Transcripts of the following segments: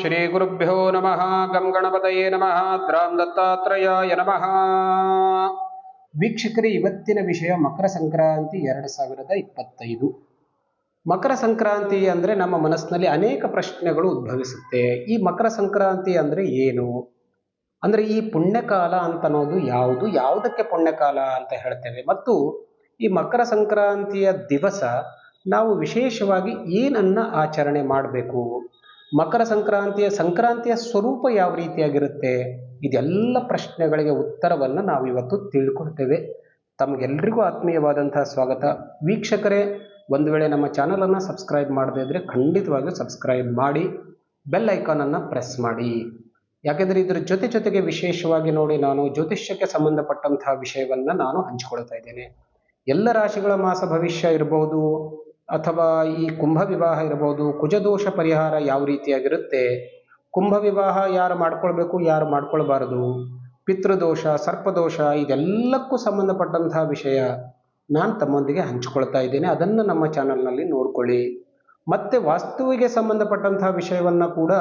ಶ್ರೀ ಗುರುಭ್ಯೋ ನಮಃ. ಗಂ ಗಣಪತಯೇ ನಮಃ. ದ್ರಾಂ ದತ್ತಾತ್ರೇಯಾಯ ನಮಃ. ವೀಕ್ಷಕರೇ, ಇವತ್ತಿನ ವಿಷಯ ಮಕರ ಸಂಕ್ರಾಂತಿ 2025. ಮಕರ ಸಂಕ್ರಾಂತಿ ಅಂದರೆ ನಮ್ಮ ಮನಸ್ಸಿನಲ್ಲಿ ಅನೇಕ ಪ್ರಶ್ನೆಗಳು ಉದ್ಭವಿಸುತ್ತೆ. ಈ ಮಕರ ಸಂಕ್ರಾಂತಿ ಅಂದರೆ ಏನು, ಅಂದರೆ ಈ ಪುಣ್ಯಕಾಲ ಅಂತ ಅನ್ನೋದು ಯಾವುದು, ಯಾವುದಕ್ಕೆ ಪುಣ್ಯಕಾಲ ಅಂತ ಹೇಳ್ತೇವೆ, ಮತ್ತು ಈ ಮಕರ ಸಂಕ್ರಾಂತಿಯ ದಿವಸ ನಾವು ವಿಶೇಷವಾಗಿ ಏನನ್ನ ಆಚರಣೆ ಮಾಡಬೇಕು, ಮಕರ ಸಂಕ್ರಾಂತಿಯ ಸ್ವರೂಪ ಯಾವ ರೀತಿಯಾಗಿರುತ್ತೆ, ಇದೆಲ್ಲ ಪ್ರಶ್ನೆಗಳಿಗೆ ಉತ್ತರವನ್ನು ನಾವು ಇವತ್ತು ತಿಳ್ಕೊಳ್ತೇವೆ. ತಮಗೆಲ್ಲರಿಗೂ ಆತ್ಮೀಯವಾದಂತಹ ಸ್ವಾಗತ. ವೀಕ್ಷಕರೇ, ಒಂದು ವೇಳೆ ನಮ್ಮ ಚಾನಲನ್ನು ಸಬ್ಸ್ಕ್ರೈಬ್ ಮಾಡದೇ ಇದ್ದರೆ ಖಂಡಿತವಾಗಿಯೂ ಸಬ್ಸ್ಕ್ರೈಬ್ ಮಾಡಿ, ಬೆಲ್ ಐಕಾನನ್ನು ಪ್ರೆಸ್ ಮಾಡಿ. ಯಾಕೆಂದರೆ ಇದರ ಜೊತೆಗೆ ವಿಶೇಷವಾಗಿ ನೋಡಿ, ನಾನು ಜ್ಯೋತಿಷ್ಯಕ್ಕೆ ಸಂಬಂಧಪಟ್ಟಂತಹ ವಿಷಯವನ್ನು ನಾನು ಹಂಚಿಕೊಳ್ತಾ ಇದ್ದೇನೆ. ಎಲ್ಲ ರಾಶಿಗಳ ಮಾಸ ಭವಿಷ್ಯ ಇರ್ಬೋದು, ಅಥವಾ ಈ ಕುಂಭ ವಿವಾಹ ಇರ್ಬೋದು, ಕುಜದೋಷ ಪರಿಹಾರ ಯಾವ ರೀತಿಯಾಗಿರುತ್ತೆ, ಕುಂಭ ವಿವಾಹ ಯಾರು ಮಾಡ್ಕೊಳ್ಬೇಕು, ಯಾರು ಮಾಡ್ಕೊಳ್ಬಾರದು, ಪಿತೃದೋಷ, ಸರ್ಪದೋಷ, ಇದೆಲ್ಲಕ್ಕೂ ಸಂಬಂಧಪಟ್ಟಂತಹ ವಿಷಯ ನಾನು ತಮ್ಮೊಂದಿಗೆ ಹಂಚಿಕೊಳ್ತಾ ಇದ್ದೇನೆ. ಅದನ್ನು ನಮ್ಮ ಚಾನಲ್ನಲ್ಲಿ ನೋಡ್ಕೊಳ್ಳಿ. ಮತ್ತೆ ವಾಸ್ತುವಿಗೆ ಸಂಬಂಧಪಟ್ಟಂತಹ ವಿಷಯವನ್ನು ಕೂಡ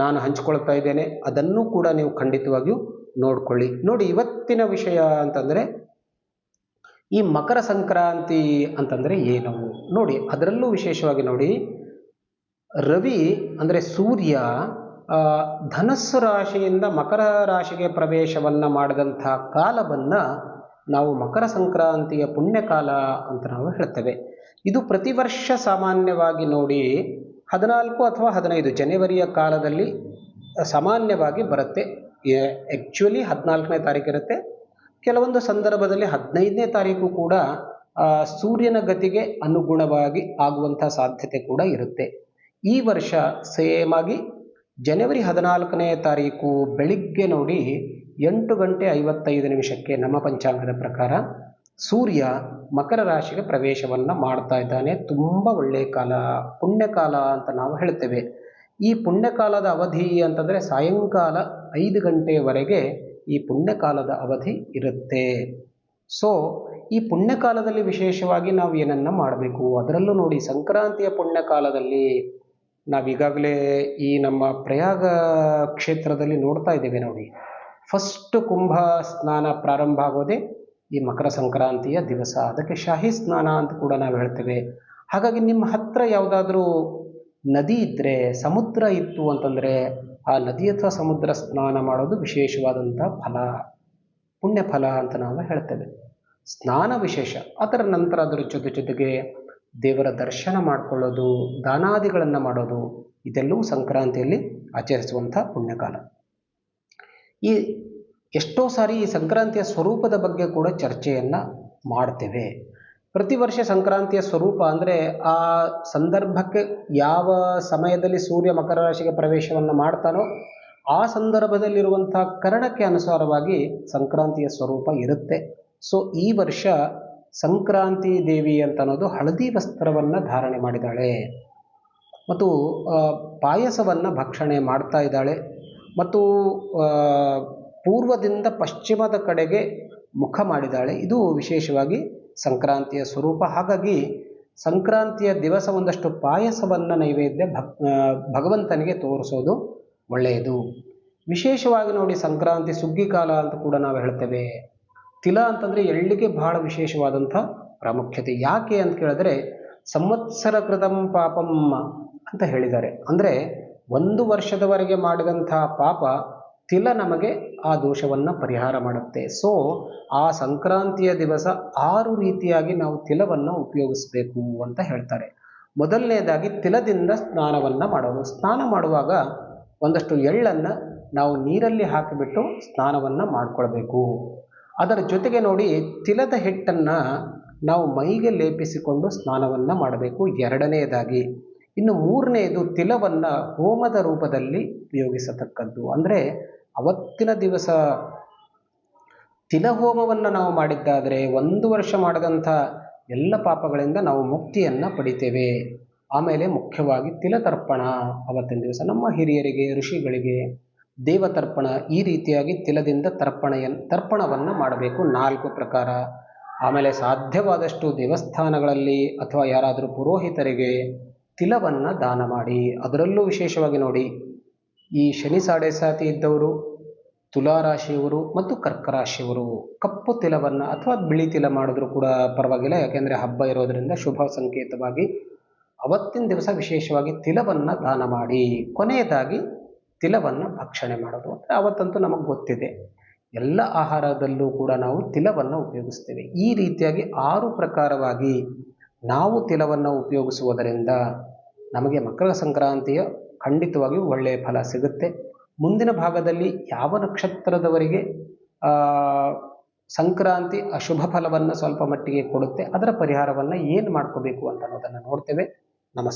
ನಾನು ಹಂಚಿಕೊಳ್ತಾ ಇದ್ದೇನೆ. ಅದನ್ನು ಕೂಡ ನೀವು ಖಂಡಿತವಾಗಿಯೂ ನೋಡ್ಕೊಳ್ಳಿ. ನೋಡಿ, ಇವತ್ತಿನ ವಿಷಯ ಅಂತಂದರೆ ಈ ಮಕರ ಸಂಕ್ರಾಂತಿ ಅಂತಂದರೆ ಏನು ನೋಡಿ. ಅದರಲ್ಲೂ ವಿಶೇಷವಾಗಿ ನೋಡಿ, ರವಿ ಅಂದರೆ ಸೂರ್ಯ ಧನಸ್ಸು ರಾಶಿಯಿಂದ ಮಕರ ರಾಶಿಗೆ ಪ್ರವೇಶವನ್ನು ಮಾಡಿದಂಥ ಕಾಲವನ್ನು ನಾವು ಮಕರ ಸಂಕ್ರಾಂತಿಯ ಪುಣ್ಯಕಾಲ ಅಂತ ನಾವು ಹೇಳ್ತೇವೆ. ಇದು ಪ್ರತಿ ವರ್ಷ ಸಾಮಾನ್ಯವಾಗಿ ನೋಡಿ 14 ಅಥವಾ 15 ಜನವರಿಯ ಕಾಲದಲ್ಲಿ ಸಾಮಾನ್ಯವಾಗಿ ಬರುತ್ತೆ. ಆ್ಯಕ್ಚುಲಿ 14ನೇ ತಾರೀಕು ಇರುತ್ತೆ. ಕೆಲವೊಂದು ಸಂದರ್ಭದಲ್ಲಿ 15ನೇ ತಾರೀಕು ಕೂಡ ಸೂರ್ಯನ ಗತಿಗೆ ಅನುಗುಣವಾಗಿ ಆಗುವಂಥ ಸಾಧ್ಯತೆ ಕೂಡ ಇರುತ್ತೆ. ಈ ವರ್ಷ ಸೇಮ್ ಆಗಿ ಜನವರಿ 14ನೇ ತಾರೀಕು ಬೆಳಿಗ್ಗೆ ನೋಡಿ 8:55 ನಮ್ಮ ಪಂಚಾಂಗದ ಪ್ರಕಾರ ಸೂರ್ಯ ಮಕರ ರಾಶಿಗೆ ಪ್ರವೇಶವನ್ನು ಮಾಡ್ತಾ ಇದ್ದಾನೆ. ತುಂಬ ಒಳ್ಳೆಯ ಕಾಲ, ಪುಣ್ಯಕಾಲ ಅಂತ ನಾವು ಹೇಳ್ತೇವೆ. ಈ ಪುಣ್ಯಕಾಲದ ಅವಧಿ ಅಂತಂದರೆ ಸಾಯಂಕಾಲ 5 ಗಂಟೆಯವರೆಗೆ ಈ ಪುಣ್ಯಕಾಲದ ಅವಧಿ ಇರುತ್ತೆ. ಸೊ ಈ ಪುಣ್ಯಕಾಲದಲ್ಲಿ ವಿಶೇಷವಾಗಿ ನಾವು ಏನನ್ನ ಮಾಡಬೇಕು, ಅದರಲ್ಲೂ ನೋಡಿ ಸಂಕ್ರಾಂತಿಯ ಪುಣ್ಯಕಾಲದಲ್ಲಿ ನಾವೀಗಾಗಲೇ ಈ ನಮ್ಮ ಪ್ರಯಾಗ ಕ್ಷೇತ್ರದಲ್ಲಿ ನೋಡ್ತಾ ಇದ್ದೇವೆ ನೋಡಿ. ಫಸ್ಟ್ ಕುಂಭ ಸ್ನಾನ ಪ್ರಾರಂಭ ಆಗೋದೇ ಈ ಮಕರ ಸಂಕ್ರಾಂತಿಯ ದಿವಸ. ಅದಕ್ಕೆ ಶಾಹಿ ಸ್ನಾನ ಅಂತ ಕೂಡ ನಾವು ಹೇಳ್ತೇವೆ. ಹಾಗಾಗಿ ನಿಮ್ಮ ಹತ್ರ ಯಾವುದಾದ್ರೂ ನದಿ ಇದ್ದರೆ, ಸಮುದ್ರ ಇತ್ತು ಅಂತಂದರೆ ಆ ನದಿ ಅಥವಾ ಸಮುದ್ರ ಸ್ನಾನ ಮಾಡೋದು ವಿಶೇಷವಾದಂಥ ಫಲ, ಪುಣ್ಯ ಫಲ ಅಂತ ನಾವು ಹೇಳ್ತೇವೆ. ಸ್ನಾನ ವಿಶೇಷ. ಅದರ ನಂತರ ಅದರ ಜೊತೆಗೆ ದೇವರ ದರ್ಶನ ಮಾಡಿಕೊಳ್ಳೋದು, ದಾನಾದಿಗಳನ್ನು ಮಾಡೋದು, ಇದೆಲ್ಲವೂ ಸಂಕ್ರಾಂತಿಯಲ್ಲಿ ಆಚರಿಸುವಂಥ ಪುಣ್ಯಕಾಲ. ಈ ಎಷ್ಟೋ ಸಾರಿ ಈ ಸಂಕ್ರಾಂತಿಯ ಸ್ವರೂಪದ ಬಗ್ಗೆ ಕೂಡ ಚರ್ಚೆಯನ್ನು ಮಾಡ್ತೇವೆ. ಪ್ರತಿ ವರ್ಷ ಸಂಕ್ರಾಂತಿಯ ಸ್ವರೂಪ ಅಂದರೆ ಆ ಸಂದರ್ಭಕ್ಕೆ ಯಾವ ಸಮಯದಲ್ಲಿ ಸೂರ್ಯ ಮಕರ ರಾಶಿಗೆ ಪ್ರವೇಶವನ್ನು ಮಾಡ್ತಾನೋ ಆ ಸಂದರ್ಭದಲ್ಲಿರುವಂಥ ಕರಣಕ್ಕೆ ಅನುಸಾರವಾಗಿ ಸಂಕ್ರಾಂತಿಯ ಸ್ವರೂಪ ಇರುತ್ತೆ. ಸೊ ಈ ವರ್ಷ ಸಂಕ್ರಾಂತಿ ದೇವಿ ಅಂತ ಅನ್ನೋದು ಹಳದಿ ವಸ್ತ್ರವನ್ನು ಧಾರಣೆ ಮಾಡಿದ್ದಾಳೆ ಮತ್ತು ಪಾಯಸವನ್ನು ಭಕ್ಷಣೆ ಮಾಡ್ತಾ ಇದ್ದಾಳೆ ಮತ್ತು ಪೂರ್ವದಿಂದ ಪಶ್ಚಿಮದ ಕಡೆಗೆ ಮುಖ ಮಾಡಿದ್ದಾಳೆ. ಇದು ವಿಶೇಷವಾಗಿ ಸಂಕ್ರಾಂತಿಯ ಸ್ವರೂಪ. ಹಾಗಾಗಿ ಸಂಕ್ರಾಂತಿಯ ದಿವಸ ಒಂದಷ್ಟು ಪಾಯಸವನ್ನು ನೈವೇದ್ಯ ಭಗವಂತನಿಗೆ ತೋರಿಸೋದು ಒಳ್ಳೆಯದು. ವಿಶೇಷವಾಗಿ ನೋಡಿ, ಸಂಕ್ರಾಂತಿ ಸುಗ್ಗಿ ಕಾಲ ಅಂತ ಕೂಡ ನಾವು ಹೇಳ್ತೇವೆ. ತಿಲ ಅಂತಂದರೆ ಎಳ್ಳಿಗೆ ಬಹಳ ವಿಶೇಷವಾದಂಥ ಪ್ರಾಮುಖ್ಯತೆ. ಯಾಕೆ ಅಂತ ಕೇಳಿದ್ರೆ, ಸಂವತ್ಸರ ಕೃತಂ ಪಾಪಂ ಅಂತ ಹೇಳಿದ್ದಾರೆ. ಅಂದರೆ 1 ವರ್ಷದವರೆಗೆ ಮಾಡಿದಂಥ ಪಾಪ ತಿಲ ನಮಗೆ ಆ ದೋಷವನ್ನು ಪರಿಹಾರ ಮಾಡುತ್ತೆ. ಸೊ ಆ ಸಂಕ್ರಾಂತಿಯ ದಿವಸ 6 ರೀತಿಯಾಗಿ ನಾವು ತಿಲವನ್ನು ಉಪಯೋಗಿಸಬೇಕು ಅಂತ ಹೇಳ್ತಾರೆ. ಮೊದಲನೇದಾಗಿ ತಿಲದಿಂದ ಸ್ನಾನವನ್ನು ಮಾಡೋದು. ಸ್ನಾನ ಮಾಡುವಾಗ ಒಂದಷ್ಟು ಎಳ್ಳನ್ನು ನಾವು ನೀರಲ್ಲಿ ಹಾಕಿಬಿಟ್ಟು ಸ್ನಾನವನ್ನು ಮಾಡಿಕೊಳ್ಬೇಕು. ಅದರ ಜೊತೆಗೆ ನೋಡಿ, ತಿಲದ ಹಿಟ್ಟನ್ನು ನಾವು ಮೈಗೆ ಲೇಪಿಸಿಕೊಂಡು ಸ್ನಾನವನ್ನು ಮಾಡಬೇಕು, 2ನೇದಾಗಿ. ಇನ್ನು 3ನೇದು ತಿಲವನ್ನು ಹೋಮದ ರೂಪದಲ್ಲಿ ಉಪಯೋಗಿಸತಕ್ಕದ್ದು. ಅಂದರೆ ಅವತ್ತಿನ ದಿವಸ ತಿಲ ಹೋಮವನ್ನು ನಾವು ಮಾಡಿದ್ದಾದರೆ 1 ವರ್ಷ ಮಾಡಿದಂಥ ಎಲ್ಲ ಪಾಪಗಳಿಂದ ನಾವು ಮುಕ್ತಿಯನ್ನು ಪಡಿತೇವೆ. ಆಮೇಲೆ ಮುಖ್ಯವಾಗಿ ತಿಲತರ್ಪಣ ಅವತ್ತಿನ ದಿವಸ ನಮ್ಮ ಹಿರಿಯರಿಗೆ, ಋಷಿಗಳಿಗೆ ದೇವತರ್ಪಣ, ಈ ರೀತಿಯಾಗಿ ತಿಲದಿಂದ ತರ್ಪಣವನ್ನು ಮಾಡಬೇಕು 4 ಪ್ರಕಾರ. ಆಮೇಲೆ ಸಾಧ್ಯವಾದಷ್ಟು ದೇವಸ್ಥಾನಗಳಲ್ಲಿ ಅಥವಾ ಯಾರಾದರೂ ಪುರೋಹಿತರಿಗೆ ತಿಲವನ್ನು ದಾನ ಮಾಡಿ. ಅದರಲ್ಲೂ ವಿಶೇಷವಾಗಿ ನೋಡಿ, ಈ ಶನಿ ಸಾಡೆ ಸಾತಿ ಇದ್ದವರು, ತುಲಾ ರಾಶಿಯವರು ಮತ್ತು ಕರ್ಕ ರಾಶಿಯವರು ಕಪ್ಪು ತಿಲವನ್ನು ಅಥವಾ ಬಿಳಿ ತಿಲ ಮಾಡಿದ್ರು ಕೂಡ ಪರವಾಗಿಲ್ಲ, ಯಾಕೆಂದರೆ ಹಬ್ಬ ಇರೋದರಿಂದ ಶುಭ ಸಂಕೇತವಾಗಿ ಅವತ್ತಿನ ದಿವಸ ವಿಶೇಷವಾಗಿ ತಿಲವನ್ನು ದಾನ ಮಾಡಿ. ಕೊನೆಯದಾಗಿ ತಿಲವನ್ನು ಭಕ್ಷಣೆ ಮಾಡೋದು ಅಂದರೆ ಅವತ್ತಂತೂ ನಮಗೆ ಗೊತ್ತಿದೆ, ಎಲ್ಲ ಆಹಾರದಲ್ಲೂ ಕೂಡ ನಾವು ತಿಲವನ್ನು ಉಪಯೋಗಿಸ್ತೇವೆ. ಈ ರೀತಿಯಾಗಿ 6 ಪ್ರಕಾರವಾಗಿ ನಾವು ತಿಲವನ್ನು ಉಪಯೋಗಿಸುವುದರಿಂದ ನಮಗೆ ಮಕರ ಸಂಕ್ರಾಂತಿಯ ಖಂಡಿತವಾಗಿಯೂ ಒಳ್ಳೆಯ ಫಲ ಸಿಗುತ್ತೆ. ಮುಂದಿನ ಭಾಗದಲ್ಲಿ ಯಾವ ನಕ್ಷತ್ರದವರಿಗೆ ಸಂಕ್ರಾಂತಿ ಅಶುಭ ಫಲವನ್ನು ಸ್ವಲ್ಪ ಮಟ್ಟಿಗೆ ಕೊಡುತ್ತೆ, ಅದರ ಪರಿಹಾರವನ್ನು ಏನು ಮಾಡ್ಕೋಬೇಕು ಅಂತ ಅನ್ನೋದನ್ನು ನೋಡ್ತೇವೆ. ನಮಸ್ಕಾರ.